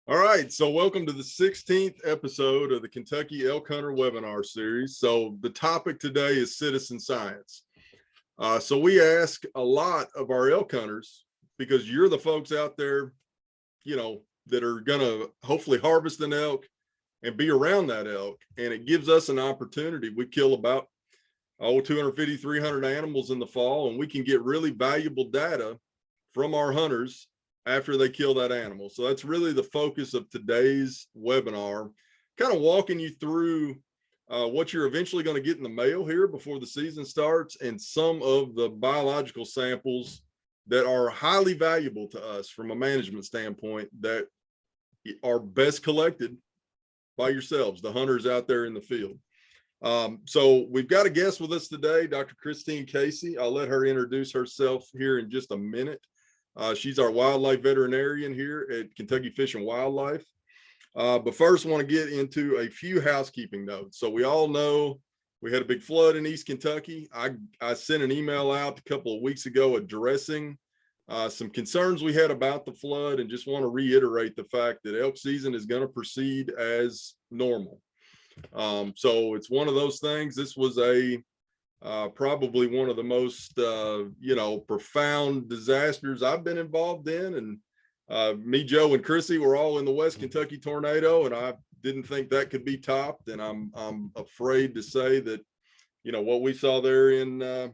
All right, so welcome to the 16th episode of the Kentucky Elk Hunter webinar series. So the topic today is citizen science. So we ask a lot of our elk hunters because you're the folks out there, that are gonna hopefully harvest an elk and be around that elk. And it gives us an opportunity. We kill about 250, 300 animals in the fall, and we can get really valuable data from our hunters after they kill that animal. So that's really the focus of today's webinar, kind of walking you through what you're eventually going to get in the mail here before the season starts, and some of the biological samples that are highly valuable to us from a management standpoint that are best collected by yourselves, the hunters out there in the field. So we've got a guest with us today, Dr. Christine Casey. I'll let her introduce herself here in just a minute. She's our wildlife veterinarian here at Kentucky Fish and Wildlife. But first, I want to get into a few housekeeping notes. So we all know we had a big flood in East Kentucky. I sent an email out a couple of weeks ago addressing some concerns we had about the flood, and just want to reiterate the fact that elk season is going to proceed as normal. So it's one of those things. This was probably one of the most, profound disasters I've been involved in. And me, Joe, and Chrissy were all in the West Kentucky tornado, and I didn't think that could be topped. And I'm afraid to say that, what we saw there in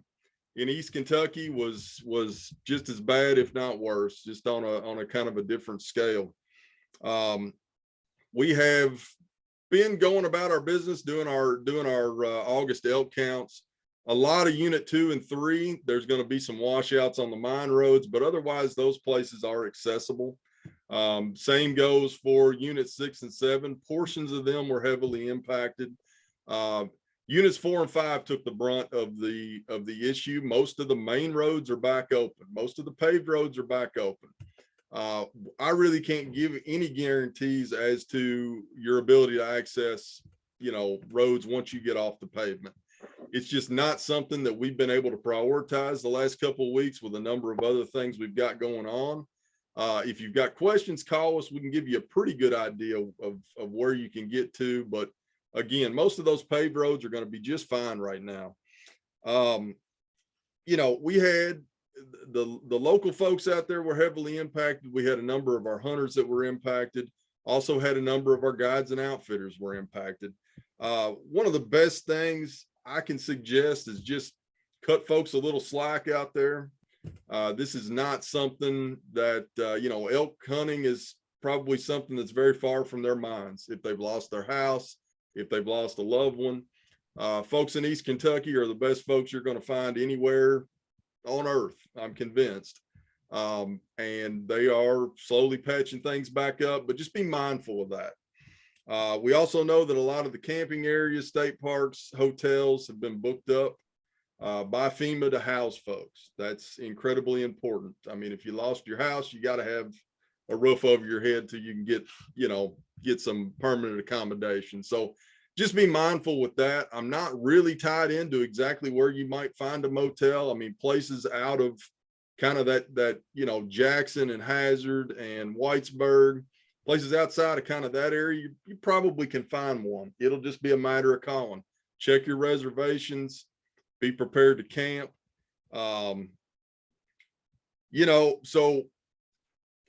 East Kentucky was just as bad, if not worse, just on a kind of a different scale. We have been going about our business, doing our August elk counts. A lot of unit 2 and 3, there's going to be some washouts on the mine roads, but otherwise those places are accessible. Same goes for unit 6 and 7. Portions of them were heavily impacted. Units 4 and 5 took the brunt of the issue. Most of the main roads are back open. Most of the paved roads are back open. I really can't give any guarantees as to your ability to access, roads once you get off the pavement. It's just not something that we've been able to prioritize the last couple of weeks with a number of other things we've got going on. If you've got questions, call us. We can give you a pretty good idea of where you can get to. But again, most of those paved roads are going to be just fine right now. We had the local folks out there were heavily impacted. We had a number of our hunters that were impacted. Also had a number of our guides and outfitters were impacted. One of the best things I can suggest is just cut folks a little slack out there. This is not something that, elk hunting is probably something that's very far from their minds. If they've lost their house, if they've lost a loved one, folks in East Kentucky are the best folks you're going to find anywhere on earth, I'm convinced. And they are slowly patching things back up, but just be mindful of that. We also know that a lot of the camping areas, state parks, hotels have been booked up by FEMA to house folks. That's incredibly important. I mean, if you lost your house, you got to have a roof over your head till you can get some permanent accommodation. So just be mindful with that. I'm not really tied into exactly where you might find a motel. I mean, places out of kind of that Jackson and Hazard and Whitesburg, places outside of kind of that area, you probably can find one. It'll just be a matter of calling. Check your reservations, be prepared to camp. So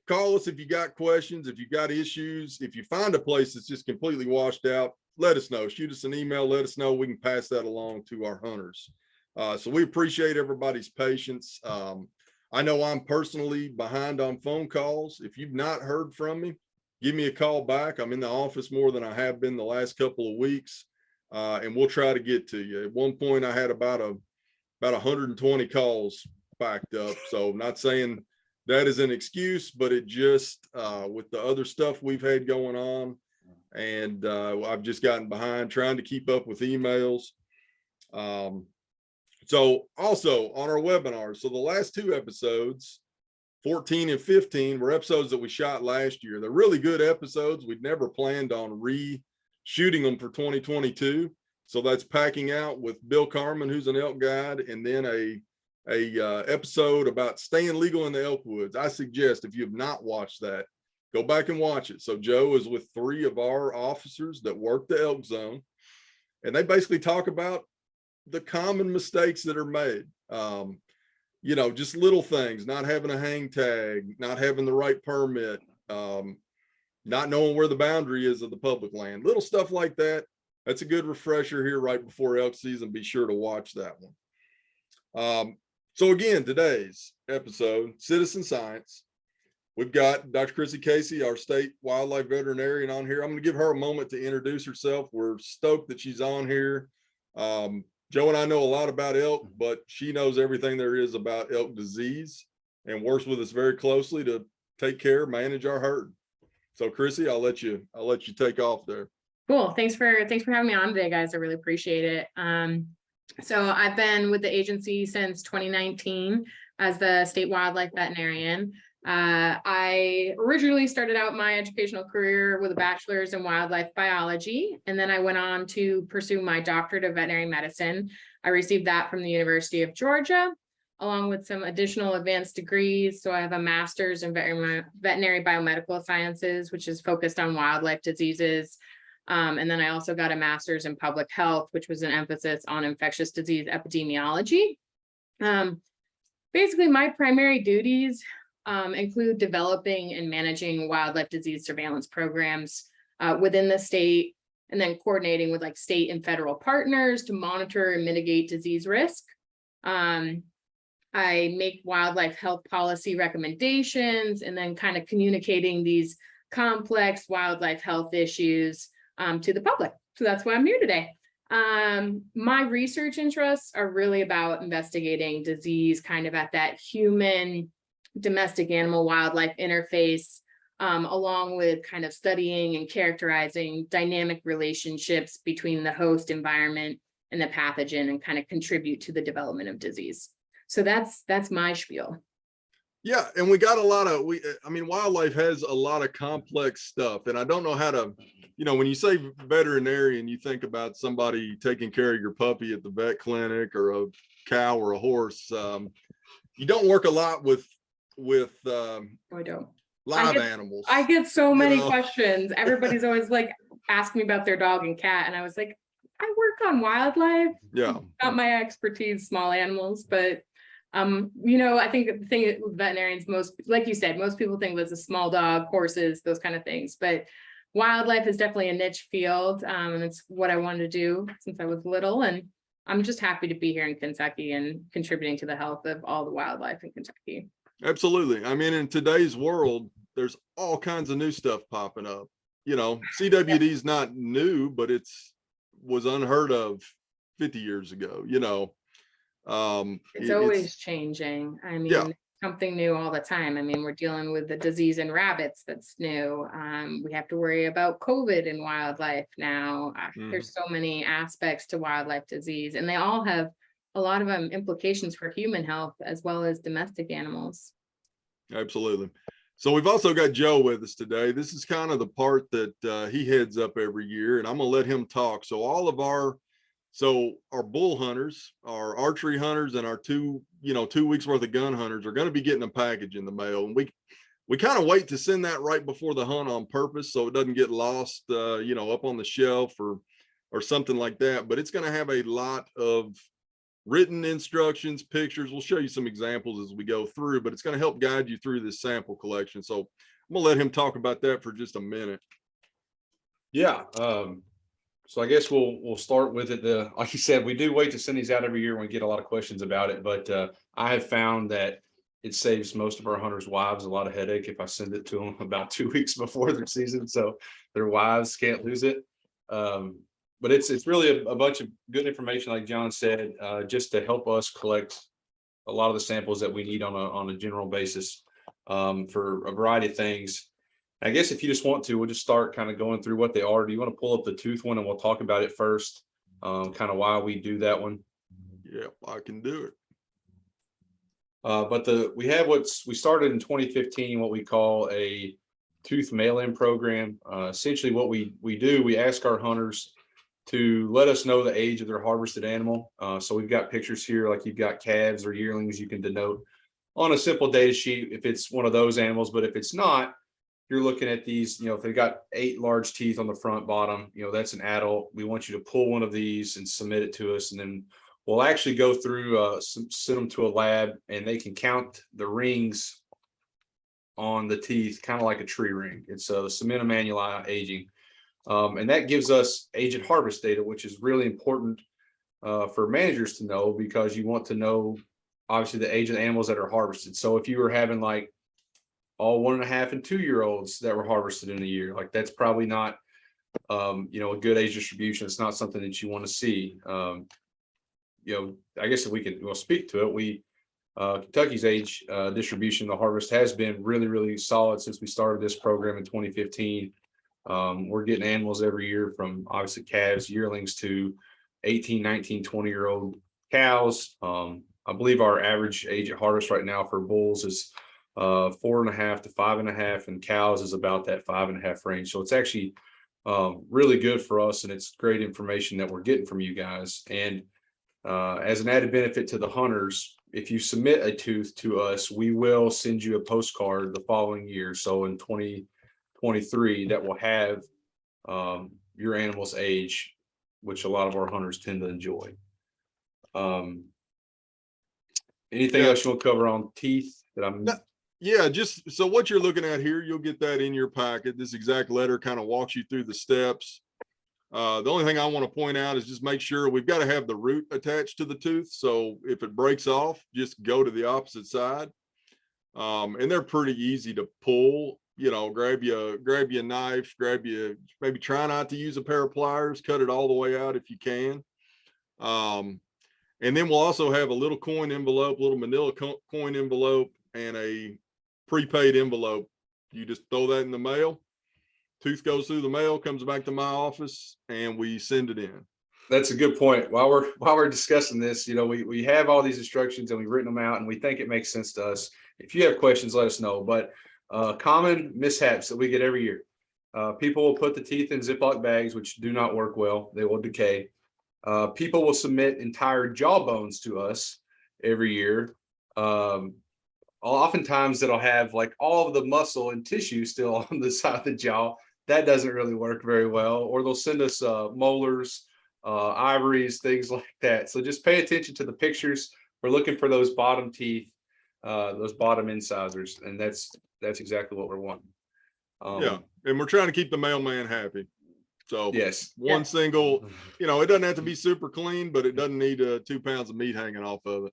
call us if you got questions, if you got issues. If you find a place that's just completely washed out, let us know. Shoot us an email, let us know. We can pass that along to our hunters. So we appreciate everybody's patience. I know I'm personally behind on phone calls. If you've not heard from me, give me a call back. I'm in the office more than I have been the last couple of weeks, and we'll try to get to you. At one point, I had about 120 calls backed up. So not saying that is an excuse, but it just, with the other stuff we've had going on, and I've just gotten behind trying to keep up with emails. So also on our webinar, so the last 2 episodes, 14 and 15, were episodes that we shot last year. They're really good episodes. We'd never planned on re-shooting them for 2022. So that's Packing Out with Bill Carmen, who's an elk guide, and then a episode about staying legal in the elk woods. I suggest if you have not watched that, Go back and watch it. So Joe is with 3 of our officers that work the elk zone, and they basically talk about the common mistakes that are made. You know, just little things, not having a hang tag, not having the right permit, not knowing where the boundary is of the public land, little stuff like that. That's a good refresher here right before elk season. Be sure to watch that one. So again, today's episode, Citizen Science. We've got Dr. Chrissy Casey, our state wildlife veterinarian, on here. I'm going to give her a moment to introduce herself. We're stoked that she's on here. Joe and I know a lot about elk, but she knows everything there is about elk disease and works with us very closely to take care, manage our herd. So Chrissy, I'll let you take off there. Cool. Thanks for having me on today, guys. I really appreciate it. So I've been with the agency since 2019 as the state wildlife veterinarian. I originally started out my educational career with a bachelor's in wildlife biology, and then I went on to pursue my doctorate of veterinary medicine. I received that from the University of Georgia, along with some additional advanced degrees. So I have a master's in veterinary biomedical sciences, which is focused on wildlife diseases. And then I also got a master's in public health, which was an emphasis on infectious disease epidemiology. Basically, my primary duties include developing and managing wildlife disease surveillance programs within the state, and then coordinating with like state and federal partners to monitor and mitigate disease risk. I make wildlife health policy recommendations and then kind of communicating these complex wildlife health issues to the public. So that's why I'm here today. My research interests are really about investigating disease kind of at that human domestic animal wildlife interface, along with kind of studying and characterizing dynamic relationships between the host environment and the pathogen, and kind of contribute to the development of disease. So that's my spiel. Yeah, and we got a lot of I mean, wildlife has a lot of complex stuff, and I don't know how to, you know, when you say veterinarian, you think about somebody taking care of your puppy at the vet clinic or a cow or a horse. You don't work a lot with I don't. live animals. I get so many questions. Everybody's always like asking me about their dog and cat, and I was like, I work on wildlife. Yeah, not my expertise, small animals, but you know, I think the thing with veterinarians, most, like you said, most people think was a small dog, horses, those kind of things, but wildlife is definitely a niche field. And it's what I wanted to do since I was little, and I'm just happy to be here in Kentucky and contributing to the health of all the wildlife in Kentucky. absolutely. I mean, in today's world, there's all kinds of new stuff popping up. You know, CWD is not new, but was unheard of 50 years ago, you know. It's always changing. I mean, yeah. Something new all the time. I mean, we're dealing with the disease in rabbits that's new. We have to worry about COVID in wildlife now. There's so many aspects to wildlife disease, and they all have a lot of implications for human health as well as domestic animals. Absolutely. So we've also got Joe with us today. This is kind of the part that he heads up every year, and I'm going to let him talk. So all of our bull hunters, our archery hunters, and our 2 weeks worth of gun hunters are going to be getting a package in the mail. And we kind of wait to send that right before the hunt on purpose, so it doesn't get lost, up on the shelf or something like that. But it's going to have a lot of written instructions, pictures. We'll show you some examples as we go through, but it's going to help guide you through this sample collection. So I'm going to let him talk about that for just a minute. Yeah. So I guess we'll start with it. Like you said, we do wait to send these out every year when we get a lot of questions about it, but I have found that it saves most of our hunters' wives a lot of headache if I send it to them about 2 weeks before their season, so their wives can't lose it. But it's really a bunch of good information, like John said, just to help us collect a lot of the samples that we need on a general basis for a variety of things. I guess if you just want to, we'll just start kind of going through what they are. Do you want to pull up the tooth one and we'll talk about it first, kind of why we do that one? Yeah, I can do it. But we started in 2015, what we call a tooth mail-in program. Essentially what we do, we ask our hunters to let us know the age of their harvested animal. So we've got pictures here, like you've got calves or yearlings you can denote on a simple data sheet if it's one of those animals, but if it's not, you're looking at these, you know, if they got 8 large teeth on the front bottom, you know, that's an adult. We want you to pull one of these and submit it to us. And then we'll actually go through, send them to a lab, and they can count the rings on the teeth, kind of like a tree ring. It's the cementa annuli aging. And that gives us age at harvest data, which is really important for managers to know, because you want to know, obviously, the age of the animals that are harvested. So if you were having like all 1.5 and 2-year-olds that were harvested in a year, like that's probably not, you know, a good age distribution. It's not something that you want to see. You know, I guess if we could, we'll speak to it. Kentucky's age distribution, the harvest has been really, really solid since we started this program in 2015. We're getting animals every year, from obviously calves, yearlings, to 18, 19, 20-year-old cows. I believe our average age at harvest right now for bulls is 4.5 to 5.5, and cows is about that 5.5 range. So it's actually really good for us, and it's great information that we're getting from you guys. And as an added benefit to the hunters, if you submit a tooth to us, we will send you a postcard the following year. So in 2023, that will have your animal's age, which a lot of our hunters tend to enjoy. Anything else you want to cover on teeth that I'm? Yeah, just so what you're looking at here, you'll get that in your packet. This exact letter kind of walks you through the steps. The only thing I want to point out is just make sure we've got to have the root attached to the tooth. So if it breaks off, just go to the opposite side. And they're pretty easy to pull. You know, grab you a knife, maybe try not to use a pair of pliers, cut it all the way out if you can. And then we'll also have a little coin envelope, little manila coin envelope, and a prepaid envelope. You just throw that in the mail. Tooth goes through the mail, comes back to my office, and we send it in. That's a good point. While we're discussing this, you know, we have all these instructions and we've written them out, and we think it makes sense to us. If you have questions, let us know. But common mishaps that we get every year. People will put the teeth in Ziploc bags, which do not work well. They will decay. People will submit entire jaw bones to us every year. Oftentimes that'll have like all of the muscle and tissue still on the side of the jaw. That doesn't really work very well. Or they'll send us molars, ivories, things like that. So just pay attention to the pictures. We're looking for those bottom teeth, those bottom incisors, and that's exactly what we're wanting. Yeah, and we're trying to keep the mailman happy. So yes, one single, you know, it doesn't have to be super clean, but it doesn't need 2 pounds of meat hanging off of it.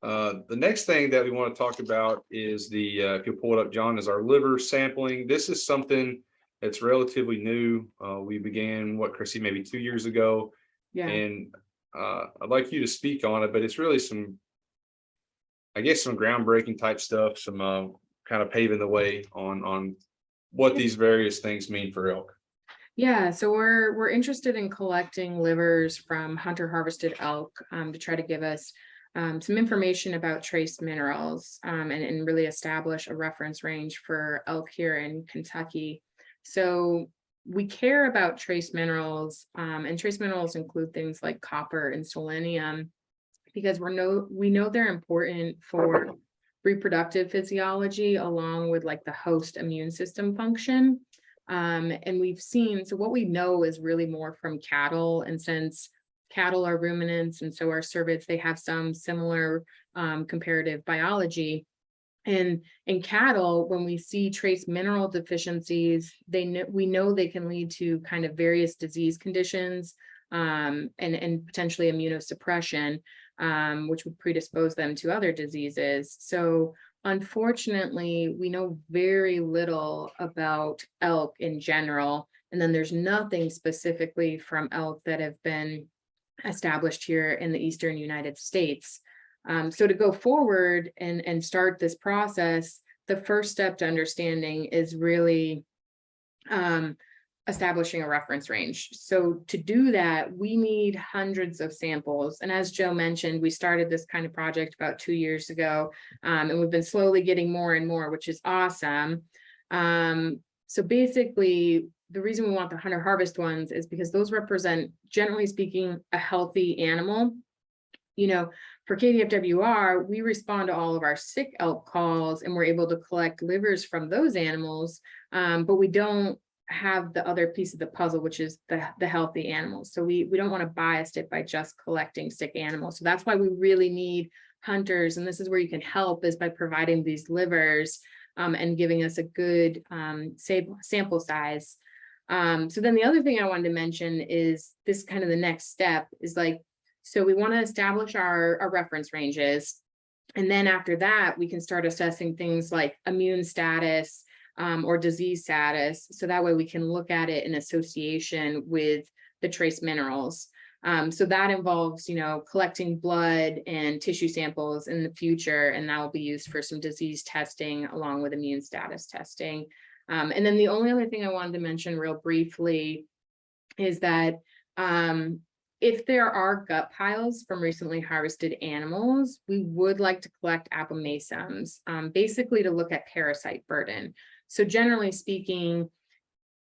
The next thing that we want to talk about is if you'll pull it up, John, is our liver sampling. This is something that's relatively new. We began, Chrissy, maybe 2 years ago. Yeah. And I'd like you to speak on it, but it's really some groundbreaking type stuff, some kind of paving the way on what these various things mean for elk. Yeah, so we're interested in collecting livers from hunter harvested elk to try to give us some information about trace minerals and really establish a reference range for elk here in Kentucky. So we care about trace minerals, and trace minerals include things like copper and selenium, because we know they're important for reproductive physiology along with like the host immune system function. And we've seen, so what we know is really more from cattle, and since cattle are ruminants and so are cervids, they have some similar comparative biology. And in cattle, when we see trace mineral deficiencies, we know they can lead to kind of various disease conditions and potentially immunosuppression, which would predispose them to other diseases. So unfortunately, we know very little about elk in general, and then there's nothing specifically from elk that have been established here in the Eastern United States. So to go forward and start this process, the first step to understanding is really establishing a reference range. So to do that, we need hundreds of samples. And as Joe mentioned, we started this kind of project about 2 years ago, and we've been slowly getting more and more, which is awesome. So basically, the reason we want the hunter harvest ones is because those represent, generally speaking, a healthy animal. You know, for KDFWR, we respond to all of our sick elk calls and we're able to collect livers from those animals. But we don't have the other piece of the puzzle, which is the healthy animals. So we don't want to bias it by just collecting sick animals. So that's why we really need hunters. And this is where you can help, is by providing these livers and giving us a good sample size. So then the other thing I wanted to mention is this kind of the next step is like, so we want to establish our reference ranges. And then after that, we can start assessing things like immune status or disease status. So that way we can look at it in association with the trace minerals. So that involves, collecting blood and tissue samples in the future, and that will be used for some disease testing along with immune status testing. And then the only other thing I wanted to mention real briefly is that if there are gut piles from recently harvested animals, we would like to collect abomasums, basically to look at parasite burden. So generally speaking,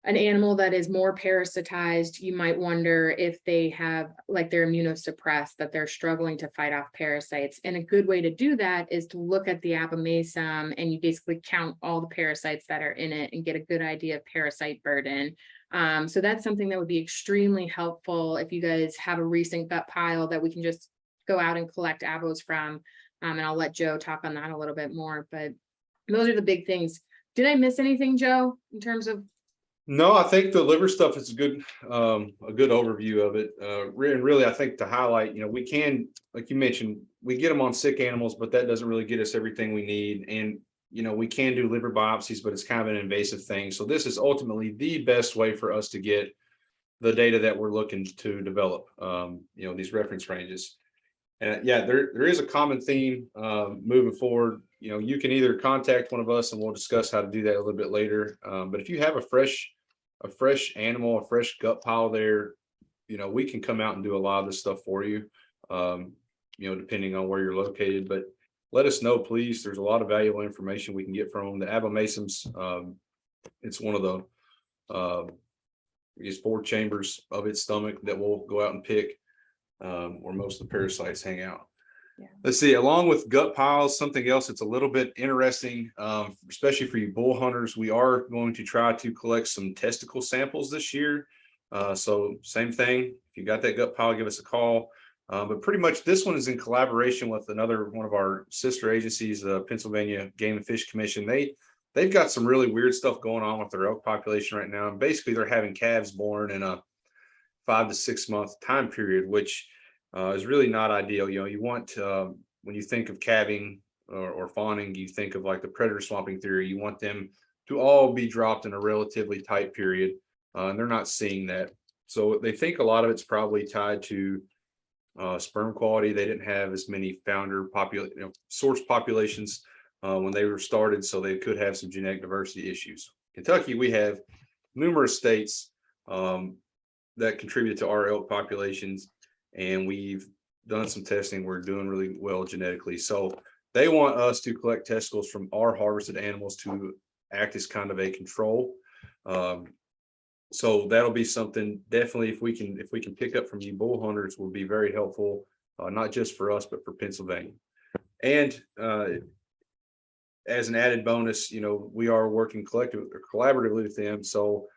an animal that is more parasitized, you might wonder if they have, like, they're immunosuppressed, that they're struggling to fight off parasites. And a good way to do that is to look at the abomasum and you basically count all the parasites that are in it and get a good idea of parasite burden. So that's something that would be extremely helpful if you guys have a recent gut pile that we can just go out and collect abos from. And I'll let Joe talk on that a little bit more, but those are the big things. Did I miss anything, Joe, in terms of? No, I think the liver stuff is a good overview of it. And really, I think to highlight, we can, like you mentioned, we get them on sick animals, but that doesn't really get us everything we need. And, we can do liver biopsies, but it's kind of an invasive thing. So this is ultimately the best way for us to get the data that we're looking to develop, these reference ranges. And yeah, there is a common theme moving forward. You can either contact one of us and we'll discuss how to do that a little bit later. But if you have a fresh animal, a fresh gut pile there, we can come out and do a lot of this stuff for you, depending on where you're located. But let us know, please. There's a lot of valuable information we can get from them. The abomasums, it's one of the, 4 chambers of its stomach that we'll go out and pick, where most of the parasites hang out. Yeah. Let's see, along with gut piles, something else that's a little bit interesting, especially for you bull hunters, we are going to try to collect some testicle samples this year. So same thing, if you got that gut pile, give us a call. But pretty much this one is in collaboration with another one of our sister agencies, the Pennsylvania Game and Fish Commission. They've got some really weird stuff going on with their elk population right now. And basically they're having calves born in a 5 to 6 month time period, which is really not ideal. You want, when you think of calving or fawning, you think of like the predator swamping theory. You want them to all be dropped in a relatively tight period, and they're not seeing that. So they think a lot of it's probably tied to sperm quality. They didn't have as many founder source populations when they were started, so they could have some genetic diversity issues. Kentucky, we have numerous states that contribute to our elk populations, and we've done some testing. We're doing really well genetically. So they want us to collect testicles from our harvested animals to act as kind of a control. So that'll be something definitely, if we can pick up from you bull hunters, will be very helpful, not just for us, but for Pennsylvania. And as an added bonus, we are working collaboratively with them. So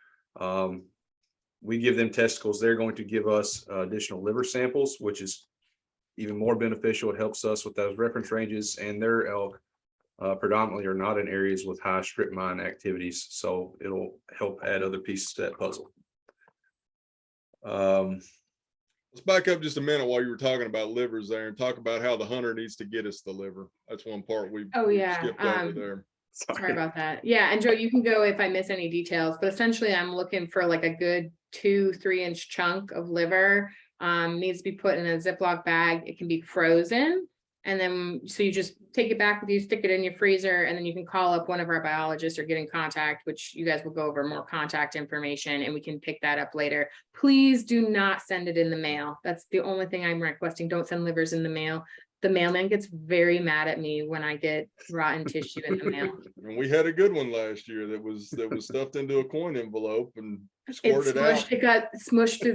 we give them testicles. They're going to give us additional liver samples, which is even more beneficial. It helps us with those reference ranges, and their elk predominantly are not in areas with high strip mine activities. So it'll help add other pieces to that puzzle. Let's back up just a minute while you were talking about livers there and talk about how the hunter needs to get us the liver. That's one part we skipped over there. Sorry about that. Yeah, and Joe, you can go if I miss any details, but essentially I'm looking for like a good 2-3 inch chunk of liver. Needs to be put in a Ziploc bag. It can be frozen. And then, so you just take it back with you, stick it in your freezer, and then you can call up one of our biologists or get in contact, which you guys will go over more contact information and we can pick that up later. Please do not send it in the mail. That's the only thing I'm requesting. Don't send livers in the mail. The mailman gets very mad at me when I get rotten tissue in the mail. And we had a good one last year that was stuffed into a coin envelope and squirted out. It got smushed through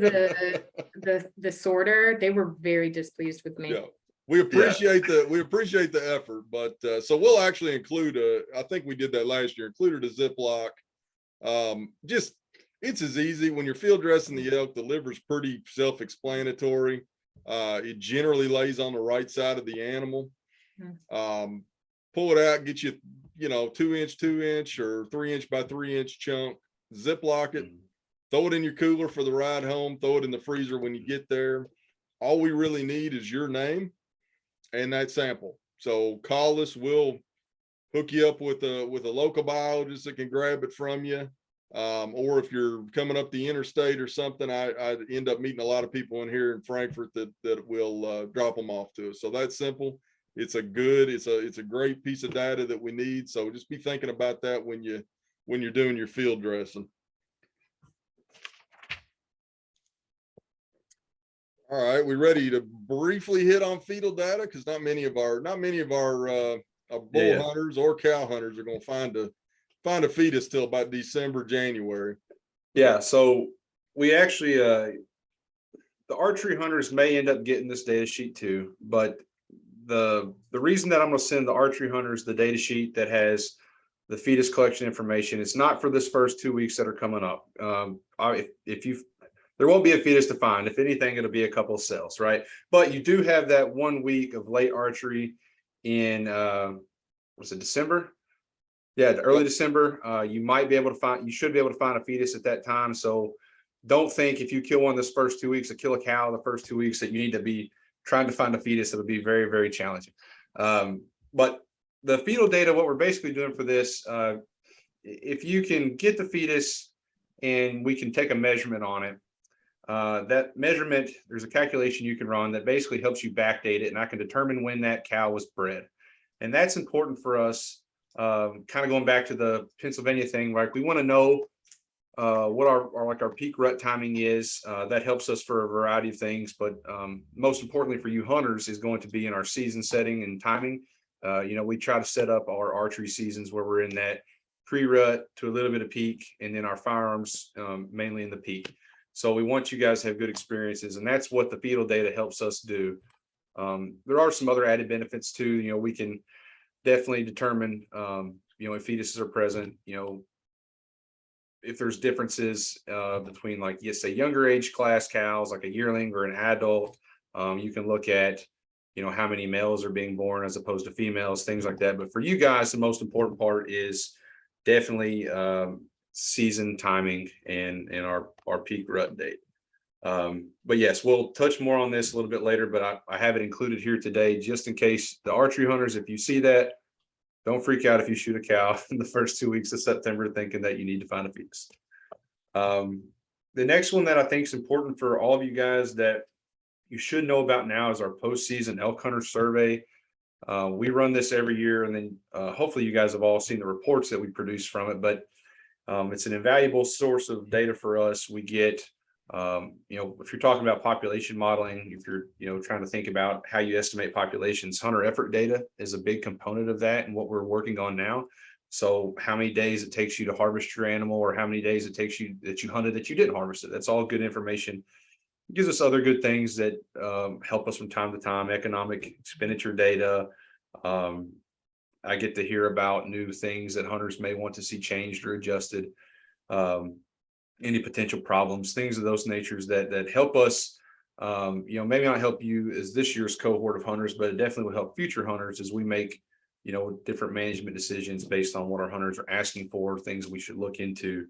the sorter. They were very displeased with me. Yeah. we appreciate the effort, but so we'll actually include I think we did that last year, included a Ziploc. Just, it's as easy when you're field dressing the elk, the liver's pretty self-explanatory. It generally lays on the right side of the animal. Pull it out, get you, 2-inch or 3-inch by 3-inch chunk, Ziploc it, throw it in your cooler for the ride home, throw it in the freezer when you get there. All we really need is your name and that sample. So call us, we'll hook you up with a local biologist that can grab it from you. Or if you're coming up the interstate or something, I end up meeting a lot of people in here in Frankfurt that will drop them off to us. So that's simple. It's a great piece of data that we need. So just be thinking about that when you're doing your field dressing. All right, we ready to briefly hit on fetal data? Because not many of our bull hunters or cow hunters are going to find a fetus till about December, January. Yeah, so we actually the archery hunters may end up getting this data sheet too, but the reason that I'm going to send the archery hunters the data sheet that has the fetus collection information, it's not for this first 2 weeks that are coming up. There won't be a fetus to find. If anything, it'll be a couple of cells, right? But you do have that 1 week of late archery in was it December? Yeah, early December. You should be able to find a fetus at that time. So don't think if you kill one this first 2 weeks, or kill a cow the first 2 weeks, that you need to be trying to find a fetus. It'll be very, very challenging. But the fetal data, what we're basically doing for this, if you can get the fetus and we can take a measurement on it, that measurement, there's a calculation you can run that basically helps you backdate it, and I can determine when that cow was bred. And that's important for us. Kind of going back to the Pennsylvania thing, like we want to know what our peak rut timing is. That helps us for a variety of things, but most importantly for you hunters is going to be in our season setting and timing. We try to set up our archery seasons where we're in that pre-rut to a little bit of peak, and then our firearms mainly in the peak. So we want you guys to have good experiences, and that's what the fetal data helps us do. There are some other added benefits too. We can definitely determine, if fetuses are present, if there's differences between, like, yes, say younger age class cows, like a yearling or an adult. You can look at, how many males are being born as opposed to females, things like that. But for you guys, the most important part is definitely season timing and our peak rut date. But yes, we'll touch more on this a little bit later, but I have it included here today just in case the archery hunters, if you see that, don't freak out if you shoot a cow in the first 2 weeks of September thinking that you need to find a fetus. The next one that I think is important for all of you guys that you should know about now is our postseason elk hunter survey. We run this every year, and then hopefully you guys have all seen the reports that we produce from it, but it's an invaluable source of data for us. We get, if you're talking about population modeling, if you're, trying to think about how you estimate populations, hunter effort data is a big component of that and what we're working on now. So how many days it takes you to harvest your animal, or how many days it takes you that you hunted that you didn't harvest it. That's all good information. It gives us other good things that help us from time to time, economic expenditure data. I get to hear about new things that hunters may want to see changed or adjusted, any potential problems, things of those natures that help us, maybe not help you as this year's cohort of hunters, but it definitely will help future hunters as we make, different management decisions based on what our hunters are asking for, things we should look into.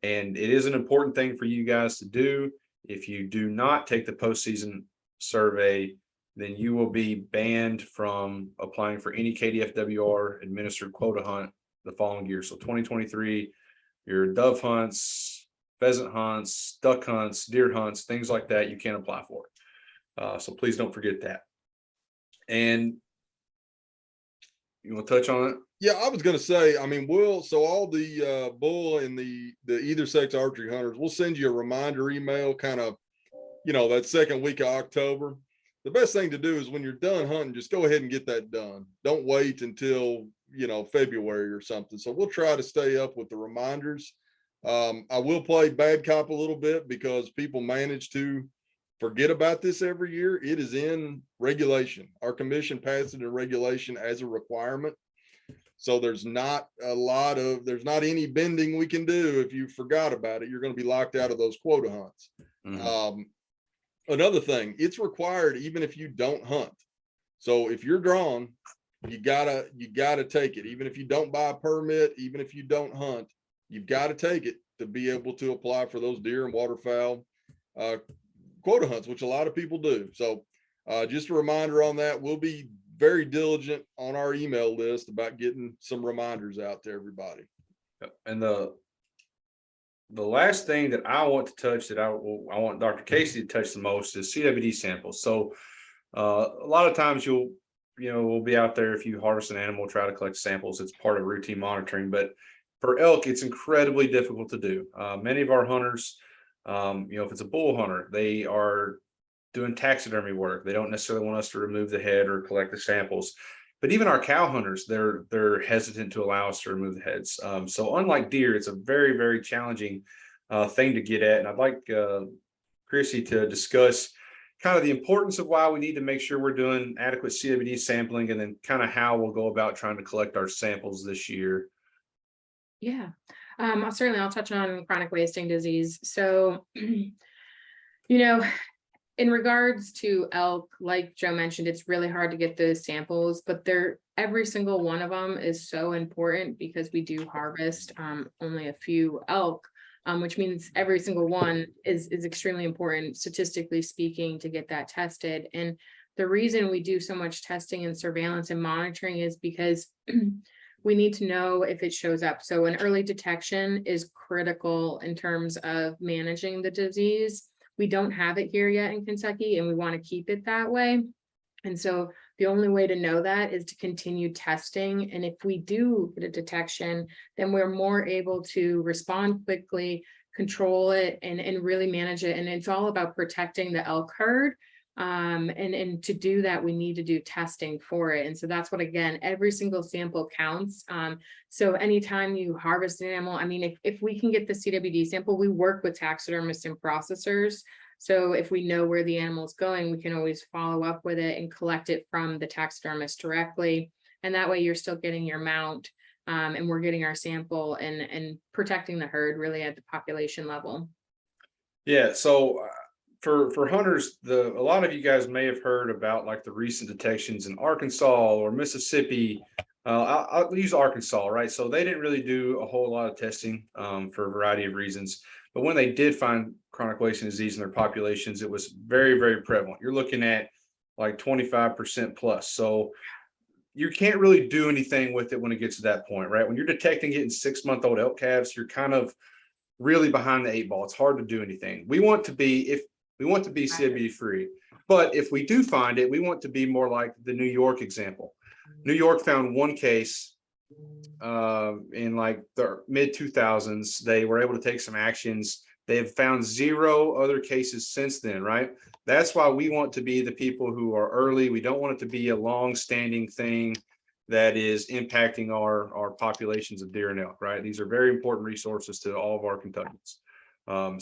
And it is an important thing for you guys to do. If you do not take the postseason survey, then you will be banned from applying for any KDFWR administered quota hunt the following year. So 2023, your dove hunts, pheasant hunts, duck hunts, deer hunts, things like that, you can't apply for. So please don't forget that. And you want to touch on it? Yeah, I was going to say, so all the bull and the either sex archery hunters, we'll send you a reminder email kind of, that second week of October. The best thing to do is when you're done hunting, just go ahead and get that done. Don't wait until, February or something. So we'll try to stay up with the reminders. I will play bad cop a little bit because people manage to forget about this every year. It is in regulation. Our commission passed it in regulation as a requirement. So there's not any bending we can do. If you forgot about it, you're going to be locked out of those quota hunts. Another thing, it's required even if you don't hunt. So if you're drawn, you gotta take it. Even if you don't buy a permit, even if you don't hunt, you've got to take it to be able to apply for those deer and waterfowl quota hunts, which a lot of people do. So just a reminder on that. We'll be very diligent on our email list about getting some reminders out to everybody. And the last thing that I want to touch, that I want Dr. Casey to touch the most, is CWD samples. So a lot of times we'll be out there, if you harvest an animal, try to collect samples. It's part of routine monitoring, but for elk, it's incredibly difficult to do. Many of our hunters, if it's a bull hunter, they are doing taxidermy work. They don't necessarily want us to remove the head or collect the samples. But even our cow hunters, they're hesitant to allow us to remove the heads. So unlike deer, it's a very, very challenging thing to get at. And I'd like Chrissy to discuss kind of the importance of why we need to make sure we're doing adequate CWD sampling, and then kind of how we'll go about trying to collect our samples this year. Yeah, I'll touch on chronic wasting disease. So, in regards to elk, like Joe mentioned, it's really hard to get those samples, but every single one of them is so important because we do harvest only a few elk, which means every single one is extremely important, statistically speaking, to get that tested. And the reason we do so much testing and surveillance and monitoring is because we need to know if it shows up. So an early detection is critical in terms of managing the disease. We don't have it here yet in Kentucky, and we want to keep it that way. And so the only way to know that is to continue testing. And if we do get a detection, then we're more able to respond quickly, control it, and really manage it. And it's all about protecting the elk herd. And to do that, we need to do testing for it. And so that's what, again, every single sample counts. So anytime you harvest an animal, I mean, if we can get the CWD sample, we work with taxidermists and processors. So if we know where the animal is going, we can always follow up with it and collect it from the taxidermist directly. And that way you're still getting your mount, and we're getting our sample and protecting the herd really at the population level. Yeah. So for hunters, a lot of you guys may have heard about like the recent detections in Arkansas or Mississippi. I'll use Arkansas, right? So they didn't really do a whole lot of testing for a variety of reasons. But when they did find chronic wasting disease in their populations, it was very, very prevalent. You're looking at like 25% plus. So you can't really do anything with it when it gets to that point, right? When you're detecting it in 6-month-old elk calves, you're kind of really behind the 8 ball. It's hard to do anything. We want to be CWD free, but if we do find it, we want to be more like the New York example. New York found one case in like the mid 2000s. They were able to take some actions. They've found 0 other cases since then, right? That's why we want to be the people who are early. We don't want it to be a long-standing thing that is impacting our populations of deer and elk, right? These are very important resources to all of our Kentuckians.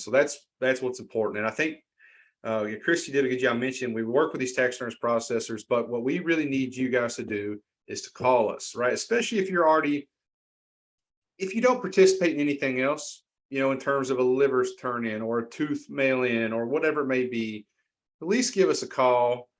So that's what's important. And I think Christy did a good job mentioning we work with these taxidermist processors, but what we really need you guys to do is to call us, right? Especially if you don't participate in anything else, in terms of a liver turn in or a tooth mail in or whatever it may be, at least give us a call,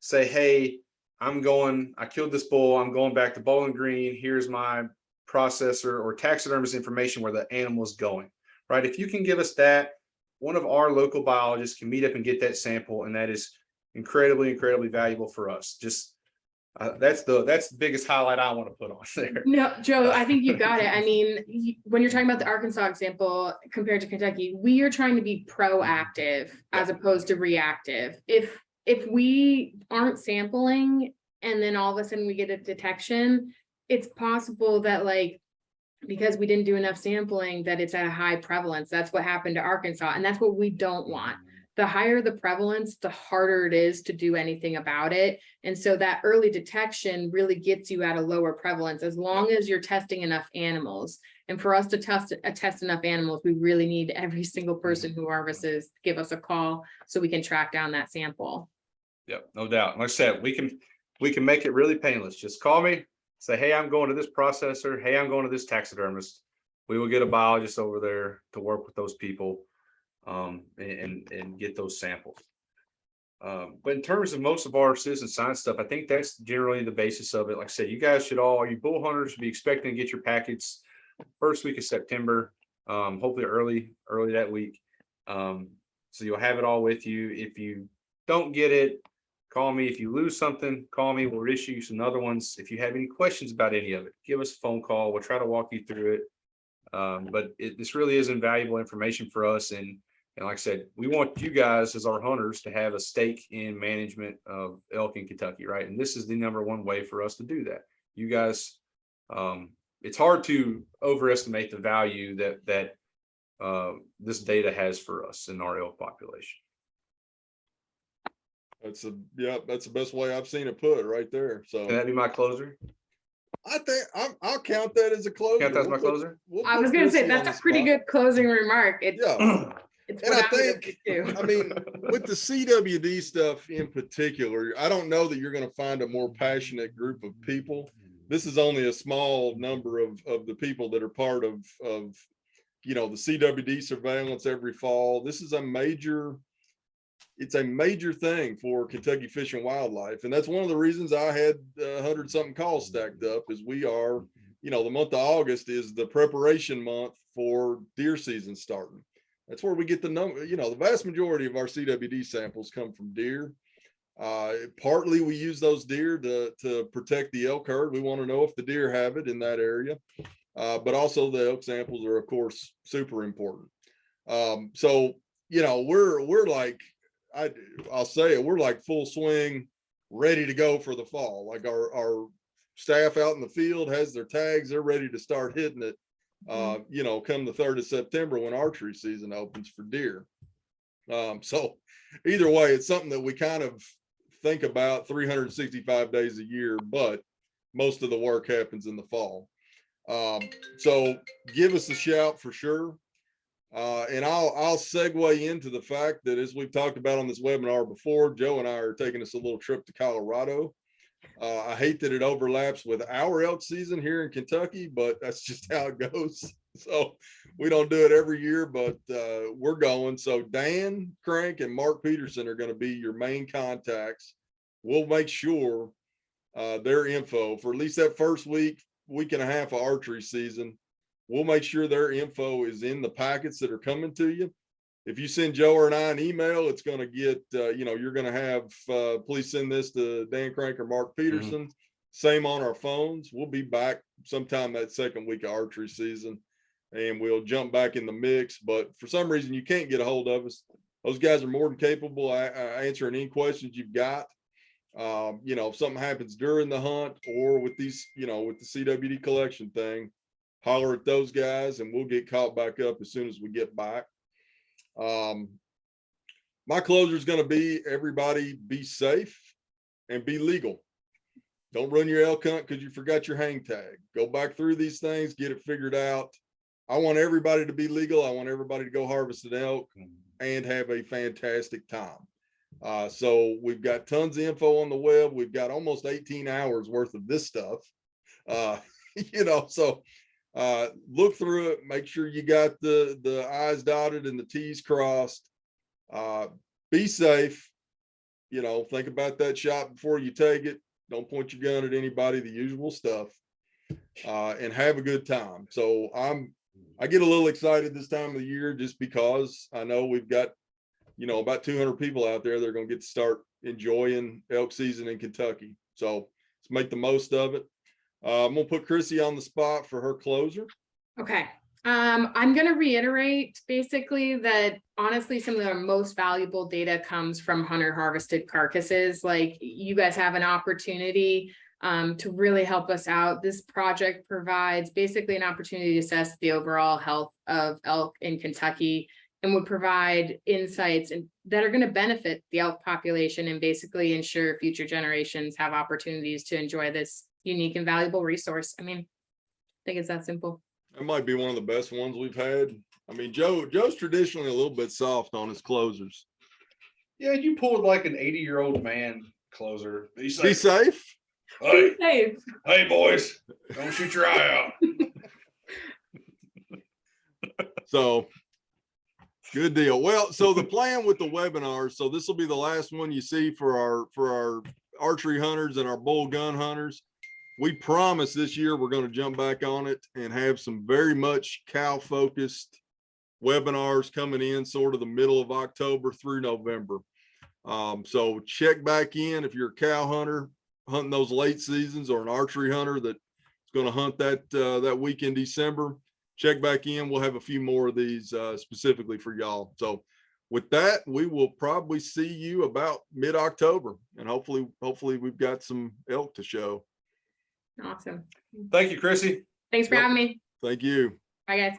say, hey, I killed this bull, I'm going back to Bowling Green, here's my processor or taxidermist information where the animal is going, right? If you can give us that, one of our local biologists can meet up and get that sample, and that is incredibly, incredibly valuable for us. Just that's the biggest highlight I want to put on there. No, Joe, I think you got it. I mean, when you're talking about the Arkansas example compared to Kentucky, we are trying to be proactive as opposed to reactive. If we aren't sampling and then all of a sudden we get a detection, it's possible that because we didn't do enough sampling, that it's at a high prevalence. That's what happened to Arkansas. And that's what we don't want. The higher the prevalence, the harder it is to do anything about it. And so that early detection really gets you at a lower prevalence as long as you're testing enough animals. And for us to test enough animals, we really need every single person who harvests to give us a call so we can track down that sample. Yep, no doubt. Like I said, we can make it really painless. Just call me, say, hey, I'm going to this processor. Hey, I'm going to this taxidermist. We will get a biologist over there to work with those people and get those samples. But in terms of most of our citizen science stuff, I think that's generally the basis of it. Like I said, you guys should all, you bull hunters, be expecting to get your packets first week of September, hopefully early that week. So you'll have it all with you. If you don't get it, call me. If you lose something, call me. We'll issue you some other ones. If you have any questions about any of it, give us a phone call. We'll try to walk you through it. But this really is invaluable information for us. And like I said, we want you guys as our hunters to have a stake in management of elk in Kentucky, right? And this is the #1 way for us to do that. You guys, it's hard to overestimate the value that this data has for us in our elk population. That's the best way I've seen it put right there. So Can that be my closer? I think I'll count that as a closer. Count that as my closer? I was going to say, that's a pretty good closing remark. Yeah. It's And what I think, do. I mean, with the CWD stuff in particular, I don't know that you're going to find a more passionate group of people. This is only a small number of the people that are part of the CWD surveillance every fall. This is it's a major thing for Kentucky Fish and Wildlife. And that's one of the reasons I had 100-something calls stacked up, is we are, the month of August is the preparation month for deer season starting. That's where we get the number, the vast majority of our CWD samples come from deer. Partly we use those deer to protect the elk herd. We want to know if the deer have it in that area. But also the elk samples are, of course, super important. So, we're like, I'll say it, we're like full swing, ready to go for the fall. Like our staff out in the field has their tags, they're ready to start hitting it. Come the 3rd of September when archery season opens for deer. So either way, it's something that we kind of think about 365 days a year, but most of the work happens in the fall. So give us a shout for sure. And I'll segue into the fact that, as we've talked about on this webinar before, Joe and I are taking us a little trip to Colorado. I hate that it overlaps with our elk season here in Kentucky, but that's just how it goes. So we don't do it every year, but we're going. So Dan Crank and Mark Peterson are going to be your main contacts. We'll make sure their info for at least that first week and a half of archery season. We'll make sure their info is in the packets that are coming to you. If you send Joe or I an email, it's going to get, you're going to have, please send this to Dan Crank or Mark Peterson. Mm-hmm. Same on our phones. We'll be back sometime that second week of archery season, and we'll jump back in the mix. But for some reason, you can't get a hold of us. Those guys are more than capable of answering any questions you've got. If something happens during the hunt or with these, with the CWD collection thing, holler at those guys and we'll get caught back up as soon as we get back. My closer is going to be, everybody be safe and be legal. Don't run your elk hunt because you forgot your hang tag. Go back through these things, get it figured out. I want everybody to be legal. I want everybody to go harvest an elk and have a fantastic time. So we've got tons of info on the web. We've got almost 18 hours worth of this stuff. So look through it, make sure you got the I's dotted and the T's crossed. Be safe, think about that shot before you take it. Don't point your gun at anybody, the usual stuff, and have a good time. So I get a little excited this time of the year just because I know we've got, about 200 people out there that are going to get to start enjoying elk season in Kentucky. So let's make the most of it. I'm gonna put Chrissy on the spot for her closer. Okay. I'm gonna reiterate basically that honestly, some of the most valuable data comes from hunter harvested carcasses. Like, you guys have an opportunity to really help us out. This project provides basically an opportunity to assess the overall health of elk in Kentucky and would provide insights that are going to benefit the elk population and basically ensure future generations have opportunities to enjoy this unique and valuable resource. I mean, I think it's that simple. That might be one of the best ones we've had. I mean, Joe's traditionally a little bit soft on his closers. Yeah, you pulled like an 80-year-old man closer. Be Be safe. safe. Hey, Safe. hey, boys, don't shoot your eye out. So good deal. Well, so the plan with the webinar, so this will be the last one you see for our archery hunters and our bull gun hunters. We promise this year we're going to jump back on it and have some very much cow focused webinars coming in sort of the middle of October through November. So check back in if you're a cow hunter hunting those late seasons, or an archery hunter that's going to hunt that week in December. Check back in. We'll have a few more of these specifically for y'all. So with that, we will probably see you about mid-October, and hopefully we've got some elk to show. Awesome. Thank you, Chrissy. Thanks for Yep. having me. Thank you. Bye, guys.